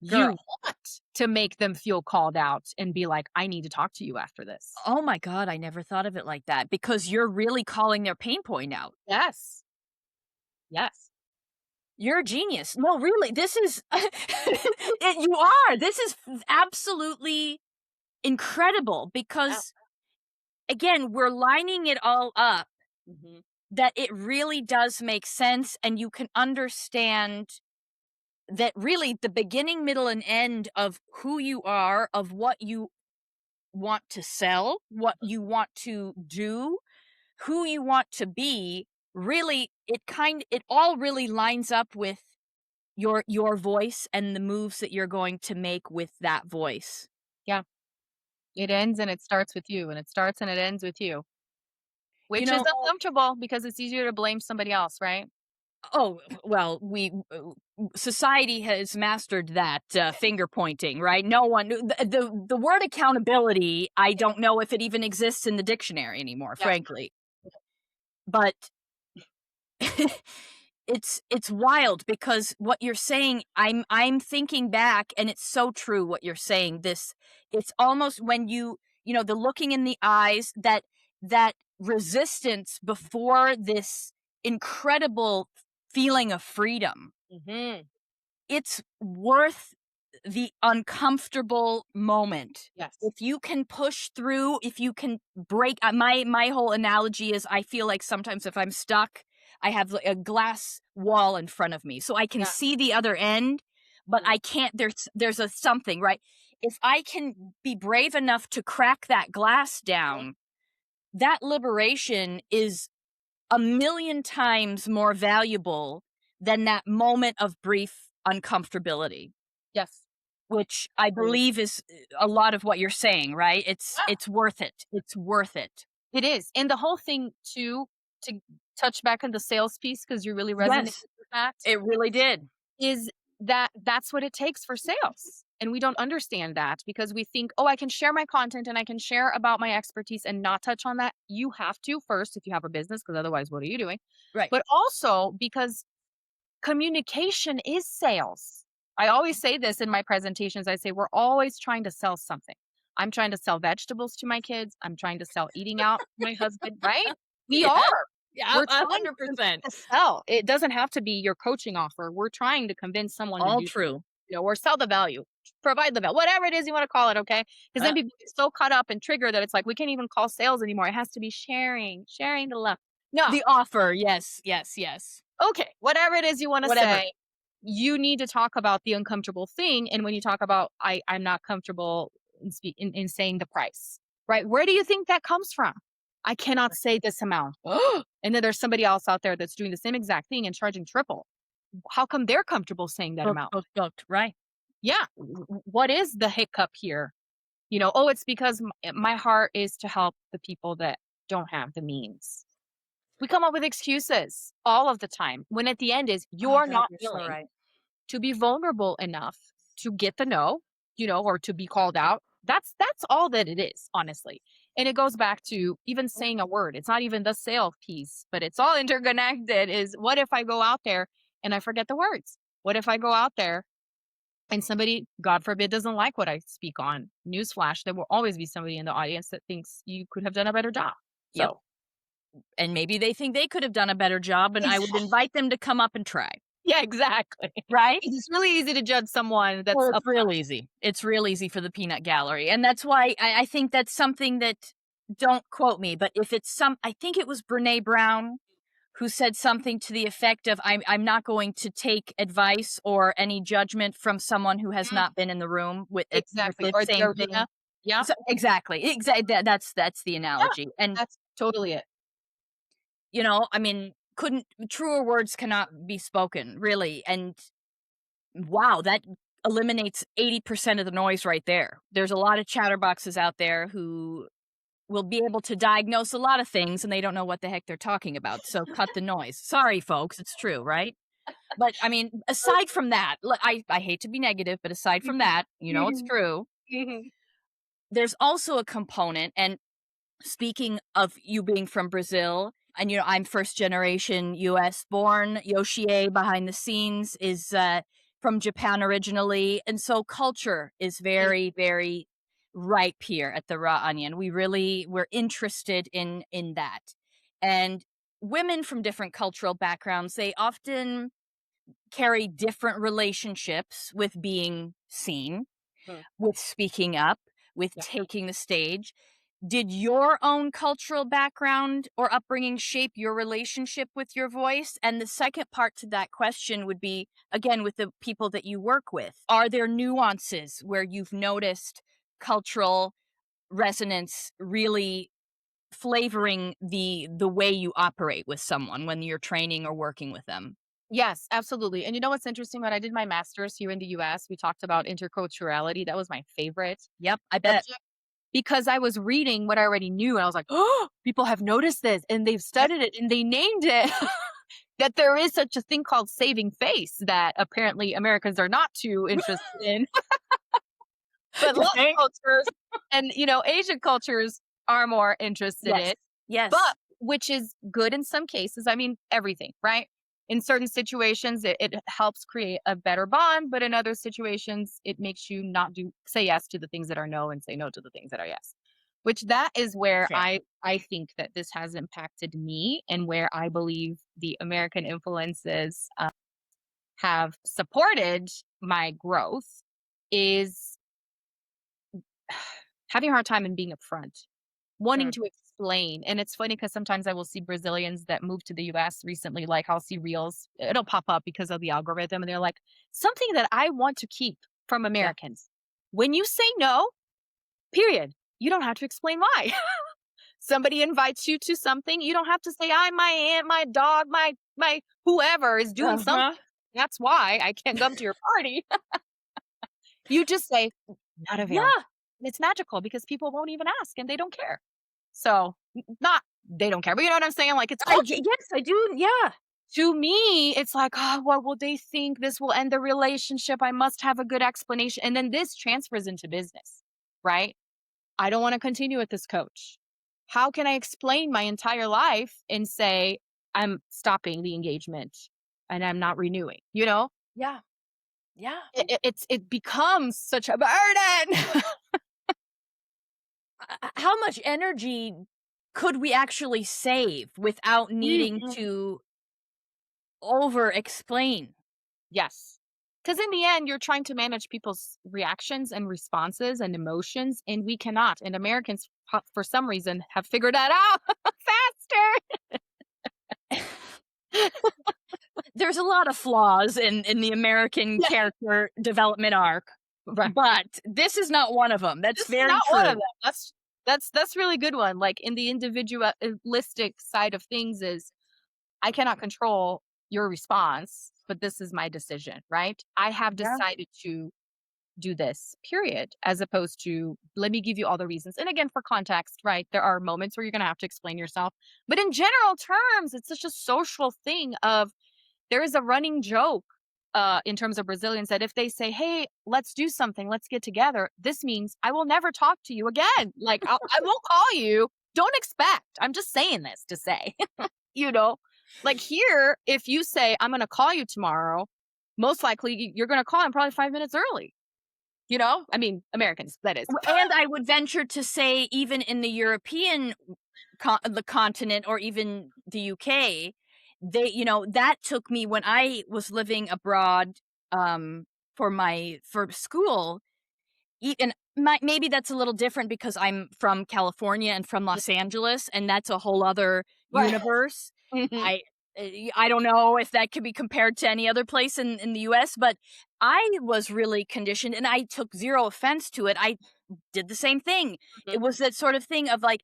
you Girl, want to make them feel called out and be like, I need to talk to you after this. oh my god, I never thought of it like that because you're really calling their pain point out. Yes. Yes. You're a genius. No, really, this is you are. This is absolutely incredible Yeah. because, again, we're lining it all up Hmm. that it really does make sense, and you can understand that really the beginning, middle, and end of who you are, of what you want to sell, what you want to do, who you want to be, really it all really lines up with your voice and the moves that you're going to make with that voice. Yeah. It ends and it starts with you, and it starts and it ends with you, You which is know, uncomfortable because it's easier to blame somebody else, right? oh, well, society has mastered that, finger pointing, right? No one the word accountability, I don't know if it even exists in the dictionary anymore, Yes. frankly. But it's wild because what you're saying, I'm thinking back, and it's so true what you're saying. It's almost when the looking in the eyes, that resistance before this incredible feeling of freedom. Hmm. It's worth the uncomfortable moment. Yes. If you can push through, if you can break my whole analogy is I feel like sometimes if I'm stuck, I have like a glass wall in front of me. So I can Yeah. see the other end, but Mhm. I can't there's a something, right? If I can be brave enough to crack that glass down, that liberation is a million times more valuable than that moment of brief uncomfortability, Yes. which I Absolutely. believe is a lot of what you're saying, right? Yeah. It's worth it. It's worth it. It is. And the whole thing too, to touch back on the sales piece, because you really resonate Yes, with that, it really did. is that that's what it takes for sales. And we don't understand that because we think, oh, I can share my content and I can share about my expertise and not touch on that. You have to first if you have a business, because otherwise, what are you doing? Right. But also because communication is sales. I always say this in my presentations. I say, we're always trying to sell something. I'm trying to sell vegetables to my kids. I'm trying to sell eating out to my husband, right? We Yeah. are. Yeah, We're trying 100%. to sell. It doesn't have to be your coaching offer. We're trying to convince someone to All do, true. or sell the value, provide the value, whatever it is you want to call it. Okay. Because Uh, then people get so caught up and triggered that it's like, we can't even call sales anymore. It has to be sharing the love. No. the offer, yes, yes, yes. Okay, whatever it is you wanna Whatever. say, you need to talk about the uncomfortable thing, and when you talk about, I'm not comfortable in saying the price, right? Where do you think that comes from? I cannot say this amount. And then there's somebody else out there that's doing the same exact thing and charging triple. How come they're comfortable saying that Booked, amount? booked, booked, right. Yeah, what is the hiccup here? "Oh, it's because my heart is to help the people that don't have the means." We come up with excuses all of the time, when at the end is Oh you're god, not you're so willing right. to be vulnerable enough to get the no, or to be called out. That's all that it is, honestly. And it goes back to even saying a word. It's not even the sale piece, but it's all interconnected. Is what if I go out there and I forget the words? What if I go out there and somebody, God forbid, doesn't like what I speak on? Newsflash, there will always be somebody in the audience that thinks you could have done a better job. Yep. So, And maybe they think they could have done a better job, and I would exactly. invite them to come up and try, Yeah, exactly. right? It's really easy to judge someone that's Well, up it's real front. easy. It's real easy for the peanut gallery, and that's why I think that's something that, don't quote me, but if it's I think it was Brené Brown who said something to the effect of, I'm not going to take advice or any judgment from someone who has Mm, not been in the room with exactly, the or the same thing." arena. Yeah, So exactly, that's the yeah, analogy, and, that's totally it. I mean, couldn't truer words cannot be spoken, really, and wow, that eliminates 80% of the noise right there. There's a lot of chatterboxes out there who will be able to diagnose a lot of things, and they don't know what the heck they're talking about, so cut the noise. Sorry, folks, it's true, right? But, I mean, aside from that, I hate to be negative, but aside from that, it's Mhm, true. mhm. there's also a component, and speaking of you being from Brazil, and I'm first generation US born. Yoshie behind the scenes is from Japan originally. And so culture is Mm. very, very ripe here at the Raw Onion. We're interested in that. And women from different cultural backgrounds, they often carry different relationships with being seen, Mm. with speaking up, with Yeah. taking the stage. Did your own cultural background or upbringing shape your relationship with your voice? And the second part to that question would be, again, with the people that you work with, are there nuances where you've noticed cultural resonance really flavoring the way you operate with someone when you're training or working with them? Yes, absolutely. And you know what's interesting? When I did my master's here in the US, we talked about interculturality. That was my favorite Yep, I bet. subject because I was reading what I already knew. And I was like, oh, people have noticed this and they've Yep. studied it and they named it. That there is such a thing called saving face that apparently Americans are not too interested in. But You Latin think? cultures and, Asian cultures are more interested Yes. in, Yes. but which is good in some cases. I mean, everything, right? In certain situations, it helps create a better bond, but in other situations, it makes you not say yes to the things that are no and say no to the things that are yes. Which that is where Fair. I think that this has impacted me and where I believe the American influences have supported my growth is having a hard time in being upfront, wanting Sure. to explain. And it's funny because sometimes I will see Brazilians that moved to the US recently, like I'll see reels, it'll pop up because of the algorithm, and they're like, something that I want to keep from Yeah. Americans. When you say no, period, you don't have to explain why. Somebody invites you to something, you don't have to say, I, my aunt, my dog, my whoever is doing something. Uh-huh. That's why I can't come to your party. You just say, not available. Yeah. And it's magical because people won't even ask and they don't care. So, not they don't care, but you know what I'm saying? Like, it's culture. Yes, I do. Yeah. To me, it's like, "Oh, what will they think? This will end the relationship. I must have a good explanation." And then this transfers into business, right? I don't wanna continue with this coach. How can I explain my entire life and say, "I'm stopping the engagement and I'm not renewing," you know? Yeah. Yeah. It becomes such a burden. How much energy could we actually save without needing Mhm. to over explain? Yes. Because in the end, you're trying to manage people's reactions and responses and emotions, and we cannot. And Americans, for some reason, have figured that out faster. There's a lot of flaws in the American Yeah, character development arc, right. but this is not one of them. That's This is very not one of true. them. That's really good one. Like in the individualistic side of things, is I cannot control your response, but this is my decision, right? I have Yeah. decided to do this, period, as opposed to let me give you all the reasons. And again, for context, right? There are moments where you're going to have to explain yourself. But in general terms, it's such a social thing of there is a running joke in terms of Brazilians that if they say, hey, let's do something, let's get together, this means I will never talk to you again. Like, I won't call you. Don't expect. I'm just saying this to say, you know, like here, if you say, I'm going to call you tomorrow, most likely you're going to call him probably 5 minutes early. I mean, Americans, that is. And I would venture to say even in the European the continent or even the UK, that took me when I was living abroad, for school. And maybe that's a little different because I'm from California and from Los Angeles, and that's a whole other Right. universe. Mhm. I I don't know if that could be compared to any other place in the US, but I was really conditioned and I took zero offense to it. I did the same thing. Mhm. It was that sort of thing of like,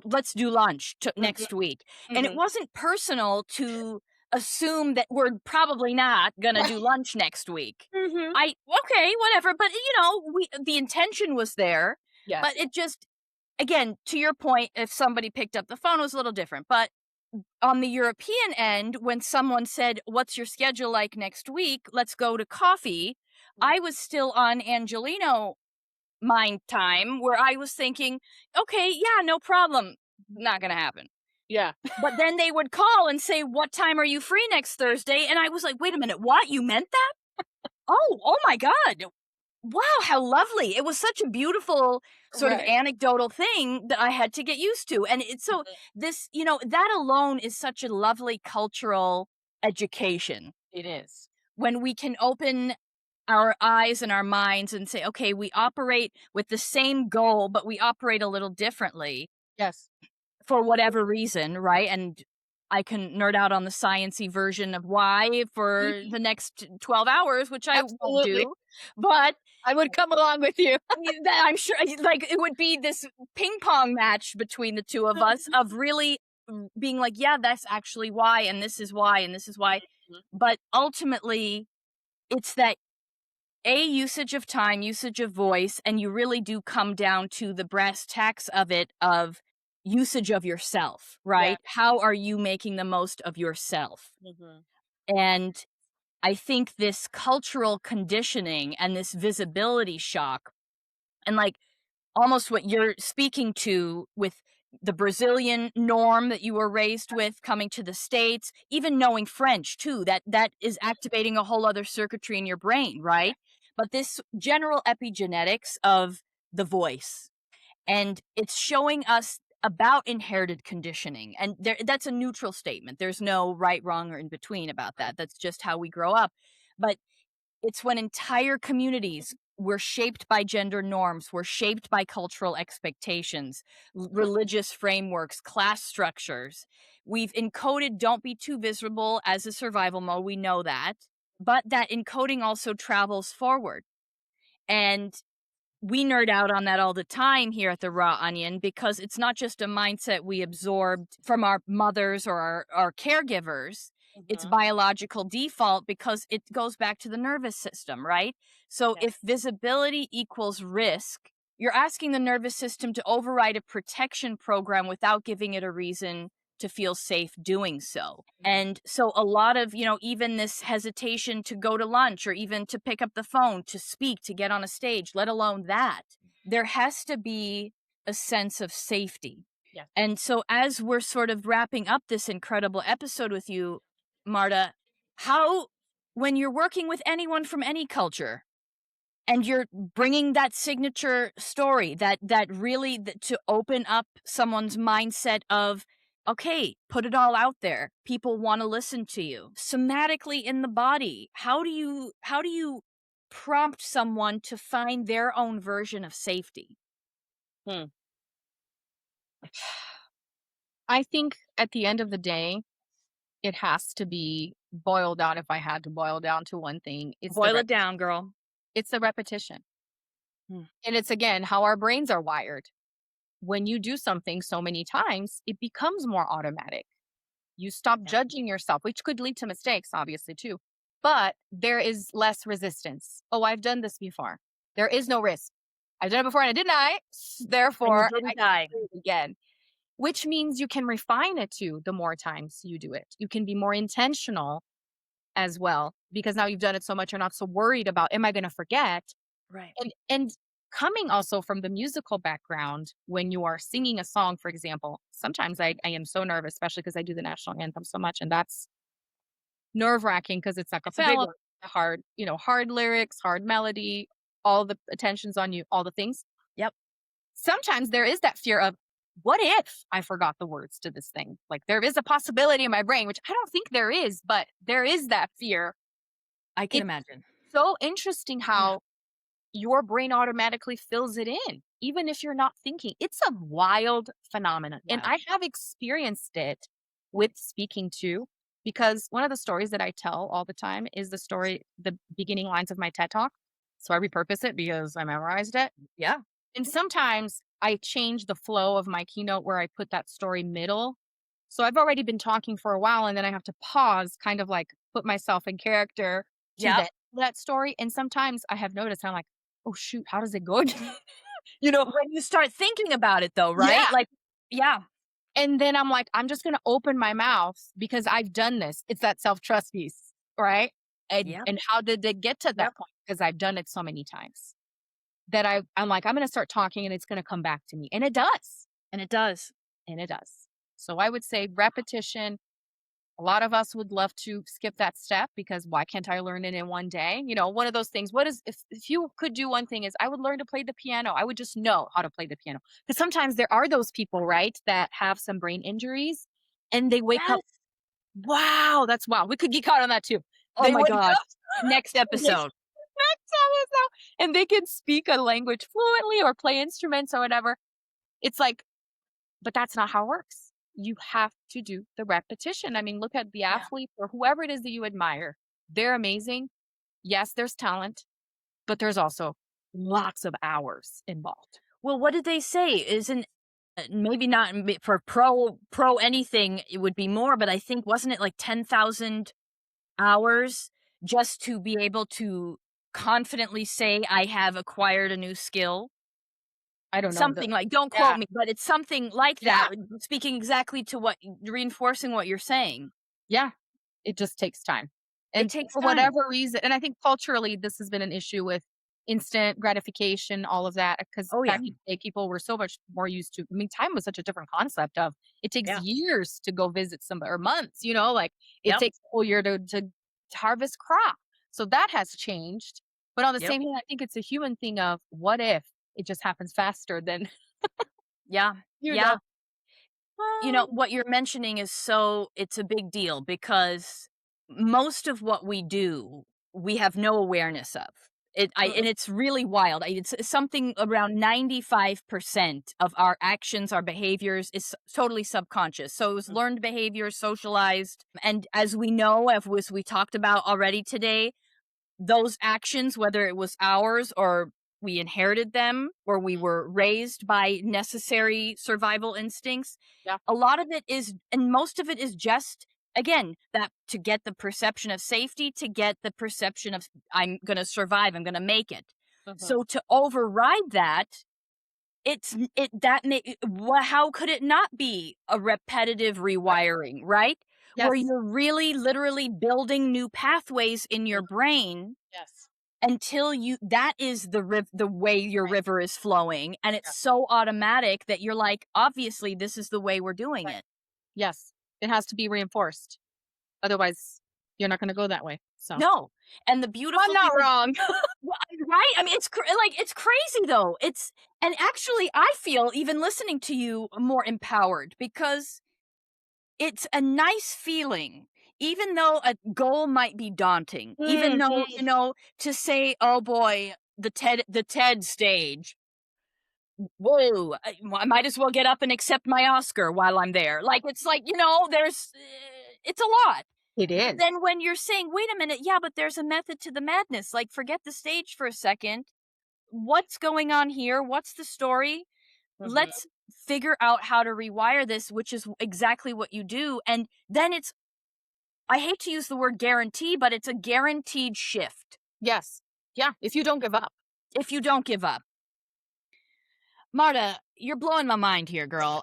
let's do lunch Mhm. next week. And it Mhm. wasn't personal to assume that we're probably not gonna Right. do lunch next week. Mhm. Okay, whatever, but the intention was there, Yes. but it just, again, to your point, if somebody picked up the phone, it was a little different. But on the European end, when someone said, "What's your schedule like next week? Let's go to coffee," Mhm. I was still on Angelino mind time where I was thinking, okay, yeah, no problem. Not going to happen. Yeah. But then they would call and say, what time are you free next Thursday? And I was like, wait a minute, what? You meant that? Oh my God. Wow, how lovely. It was such a beautiful sort of Right. anecdotal thing that I had to get used to. And it's so Mhm. this, that alone is such a lovely cultural education It is. when we can open our eyes and our minds and say, okay, we operate with the same goal, but we operate a little differently Yes. for whatever reason, right? And I can nerd out on the sciencey version of why for Mhm. the next 12 hours, which I won't Absolutely. do. But I would come along with you. that I'm sure, like, it would be this ping pong match between the two of us of really being like, yeah, that's actually why, and this is why, and this is why. Mhm. But ultimately, it's that usage of time, usage of voice, and you really do come down to the brass tacks of it of usage of yourself, Yeah. right? How are you making the most of yourself? Mhm. And I think this cultural conditioning and this visibility shock, and like almost what you're speaking to with the Brazilian norm that you were raised with coming to the States, even knowing French too, that is activating a whole other circuitry in your brain, Yeah. right? But this general epigenetics of the voice, and it's showing us about inherited conditioning. And that's a neutral statement. There's no right, wrong, or in between about Right. that. That's just how we grow up. But it's when entire communities were shaped by gender norms, were shaped by cultural expectations, religious frameworks, class structures. We've encoded don't be too visible as a survival mode. We know that. But that encoding also travels forward. And we nerd out on that all the time here at the Raw Onion because it's not just a mindset we absorbed from our mothers or our caregivers. It's Mhm. biological default because it goes back to the nervous system, right? So Yeah. if visibility equals risk, you're asking the nervous system to override a protection program without giving it a reason to feel safe doing so. Mhm. And so a lot of, even this hesitation to go to lunch or even to pick up the phone, to speak, to get on a stage, let alone that, there has to be a sense of safety. Yes. And so as we're sort of wrapping up this incredible episode with you, Marta, how, when you're working with anyone from any culture, and you're bringing that signature story that really to open up someone's mindset of, okay, put it all out there, people want to listen to you somatically in the body, how do you prompt someone to find their own version of safety? Hmm. I think at the end of the day, it has to be boiled down. If I had to boil down to one thing, Boil it down, girl. it's the repetition. Hmm. And it's again how our brains are wired. When you do something so many times, it becomes more automatic. You stop Yeah. judging yourself, which could lead to mistakes, obviously, too. But there is less resistance. Oh, I've done this before. There is no risk. I've done it before and I didn't die. And you Therefore, I didn't can die. do it again, which means you can refine it too the more times you do it. You can be more intentional as well because now you've done it so much, you're not so worried about, am I going to forget? Right. And coming also from the musical background, when you are singing a song, for example, sometimes I am so nervous, especially because I do the national anthem so much, and that's nerve wracking because it's a It's a big cappella, one. hard, hard lyrics, hard melody, all the attentions on you, all the things. Yep. Sometimes there is that fear of, what if I forgot the words to this thing? Like there is a possibility in my brain, which I don't think there is, but there is that fear. I can It's imagine. so interesting how your brain automatically fills it in, even if you're not thinking. It's a wild phenomenon. And Wild. I have experienced it with speaking too, because one of the stories that I tell all the time is the beginning lines of my TED talk. So I repurpose it because I memorized it. Yeah. And sometimes I change the flow of my keynote where I put that story middle. So I've already been talking for a while and then I have to pause, kind of like put myself in character to Yep. that story. And sometimes I have noticed I'm like, oh shoot, how does it go again? you know? When you start thinking about it though, right? Yeah. Like, yeah. And then I'm like, I'm just gonna open my mouth because I've done this. It's that self-trust piece, right? And Yep. and how did it get to Yep. that point? Because I've done it so many times. that I'm like, I'm going to start talking and it's going to come back to me. And it does. And it does. And it does. So I would say repetition. A lot of us would love to skip that step because why can't I learn it in one day? You know, one of those things. What is if you could do one thing is I would learn to play the piano. I would just know how to play the piano. Because sometimes there are those people, right, that have some brain injuries and they wake up, Yes. wow, that's wow. We could geek out on that too. Oh They my wake god. up Next and they episode. and they can speak a language fluently or play instruments or whatever. It's like, but that's not how it works. You have to do the repetition. I mean, look at the Yeah. athlete or whoever it is that you admire. They're amazing. Yes, there's talent, but there's also lots of hours involved. Well, what did they say? Isn't maybe not for pro anything, it would be more, but I think wasn't it like 10,000 hours just to be able to confidently say I have acquired a new skill? I don't know. Something like, don't Yeah, quote me, but it's something like yeah, that, speaking exactly to what reinforcing what you're saying. yeah. It just takes time. It And takes for time. whatever reason, and I think culturally, this has been an issue with instant gratification, all of that, because Oh, back yeah. in the day, people were so much more used to, I mean, time was such a different concept of it takes Yeah. years to go visit somebody or months, you know, like it Yep. takes a whole year to harvest crop. So that has changed. But on the Yep. same hand, I think it's a human thing of what if it just happens faster than, Yeah. you Yeah. know, What you're mentioning is it's a big deal because most of what we do, we have no awareness of. And it's really wild. It's something around 95% of our actions, our behaviors is totally subconscious. So it was learned behavior, socialized. And as we know, as we talked about already today, those actions, whether it was ours or we inherited them or we were raised by necessary survival instincts, yeah. a lot of it is, and most of it is just, again, that to get the perception of safety, to get the perception of I'm going to survive, I'm going to make it. Mhm. So to override that, it's it that may how could it not be a repetitive Right. rewiring, right? Where Yes. you're really literally building new pathways in your Mhm. brain Yes. until that is the way your Right. river is flowing, and Yeah. it's so automatic that you're like, "Obviously, this is the way we're doing Right. it." Yes. It has to be reinforced. Otherwise, you're not gonna go that way, so No, and the I'm beautiful thing not wrong. right? I mean, it's crazy, though. And actually, I feel, even listening to you, more empowered because it's a nice feeling, even though a goal might be daunting, even though, Mhm. to say, "Oh boy, the TED stage. Whoa, I might as well get up and accept my Oscar while I'm there." Like, it's like, it's a lot. It But is. then when you're saying, "Wait a minute, yeah, but there's a method to the madness." Like, forget the stage for a second. What's going on here? What's the story? Mhm. Let's figure out how to rewire this, which is exactly what you do. And then I hate to use the word guarantee, but it's a guaranteed shift Yes. Yeah, if you don't give up. if you don't give up. Marta, you're blowing my mind here, girl.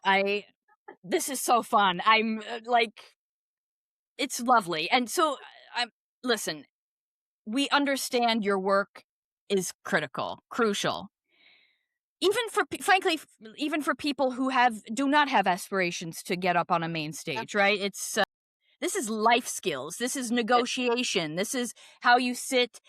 This is so fun. It's lovely. And so, I'm, listen, we understand your work is critical, crucial. Even for, frankly, even for people who do not have aspirations to get up on a main Yeah, stage, right? This is life skills. This is it negotiation. This is how you sit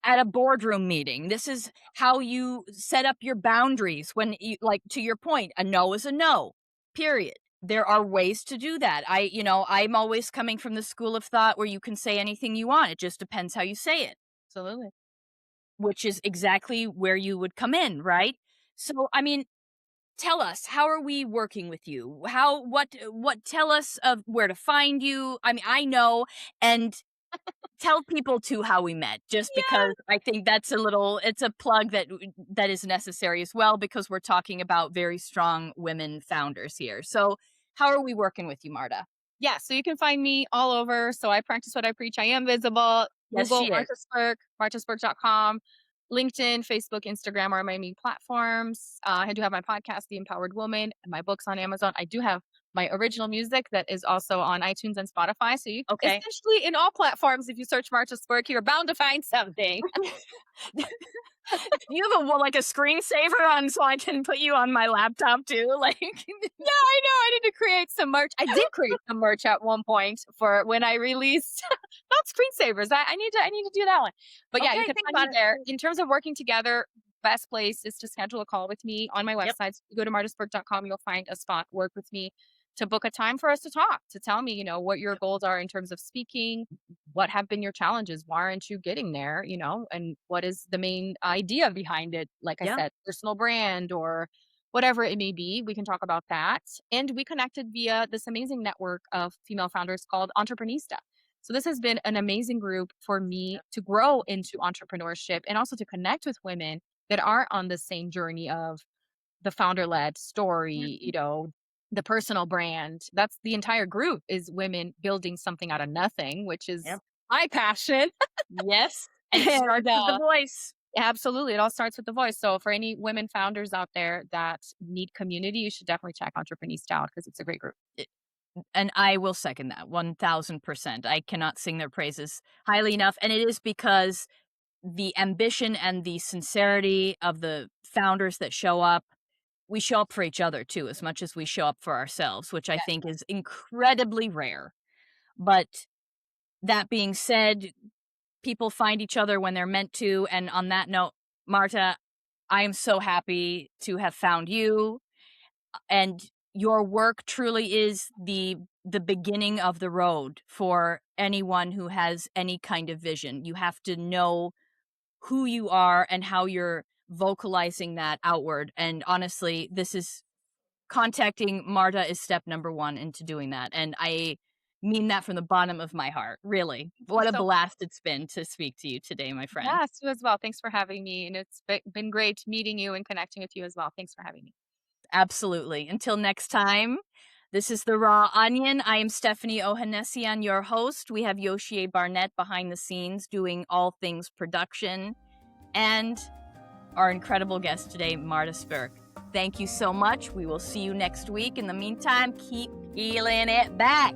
at a boardroom meeting. This is how you set up your boundaries when like, to your point, a no is a no. Period. There are ways to do that. I'm always coming from the school of thought where you can say anything you want. It just depends how you say it, absolutely. which is exactly where you would come in, right? So, I mean, tell us, how are we working with you? Tell us of where to find you. I mean, I know, and tell people too how we met, just Yeah. because I think it's a plug that is necessary as well, because we're talking about very strong women founders here. So how are we working with you, Marta? Yeah, so you can find me all over. So I practice what I preach. I am visible. Yes, Google she is. Marta Spirk, martaspirk.com. LinkedIn, Facebook, Instagram are my main platforms. I do have my podcast, The Empowered Woman, and my books on Amazon. I do have my original music that is also on iTunes and Spotify. So you Okay. essentially in all platforms, if you search Marta Spirk, you're bound to find something. You have like a screensaver on so I can put you on my laptop too? Like Yeah, I know. I need to create some merch. I did create some merch at one point for when I released not screensavers. I need to do that one. But yeah, you Okay, can think find about me it. there. In terms of working together, best place is to schedule a call with me on my Yep. website. So you go to martaspirk.com, you'll find a spot, work with me to book a time for us to talk, to tell me, what your Yep. goals are in terms of speaking, what have been your challenges, why aren't you getting there, and what is the main idea behind it? Like I Yeah. said, personal brand or whatever it may be, we can talk about that. And we connected via this amazing network of female founders called Entreprenista. So this has been an amazing group for me to grow into entrepreneurship and also to connect with women that are on the same journey of the founder-led Yeah. story, the personal brand. That's the entire group is women building something out of nothing, which is Yep. my passion. Yes. And it And starts with the voice. absolutely. It all starts with the voice. So for any women founders out there that need community, you should definitely check Entreprenista out because it's a great group. And I will second that 1000%. I cannot sing their praises highly enough. And it is because the ambition and the sincerity of the founders that show up, we show up for each other too, as much as we show up for ourselves, which I Yes. think is incredibly rare. But that being said, people find each other when they're meant to. And on that note, Marta, I am so happy to have found you. And your work truly is the beginning of the road for anyone who has any kind of vision. You have to know who you are and how you're vocalizing that outward. And honestly, this is contacting Marta is step number 1 into doing that. And I mean that from the bottom of my heart. Really. What a So blast it's been to speak to you today, my friend. yes, you as well. Thanks for having me. And it's been great meeting you and connecting with you as well. Thanks for having me. Absolutely. Until next time, this is The Raw Onion. I am Stephanie Ohanessian, your host. We have Yoshie Barnett behind the scenes doing all things production. And our incredible guest today, Marta Spirk. Thank you so much. We will see you next week. In the meantime, keep peeling it back.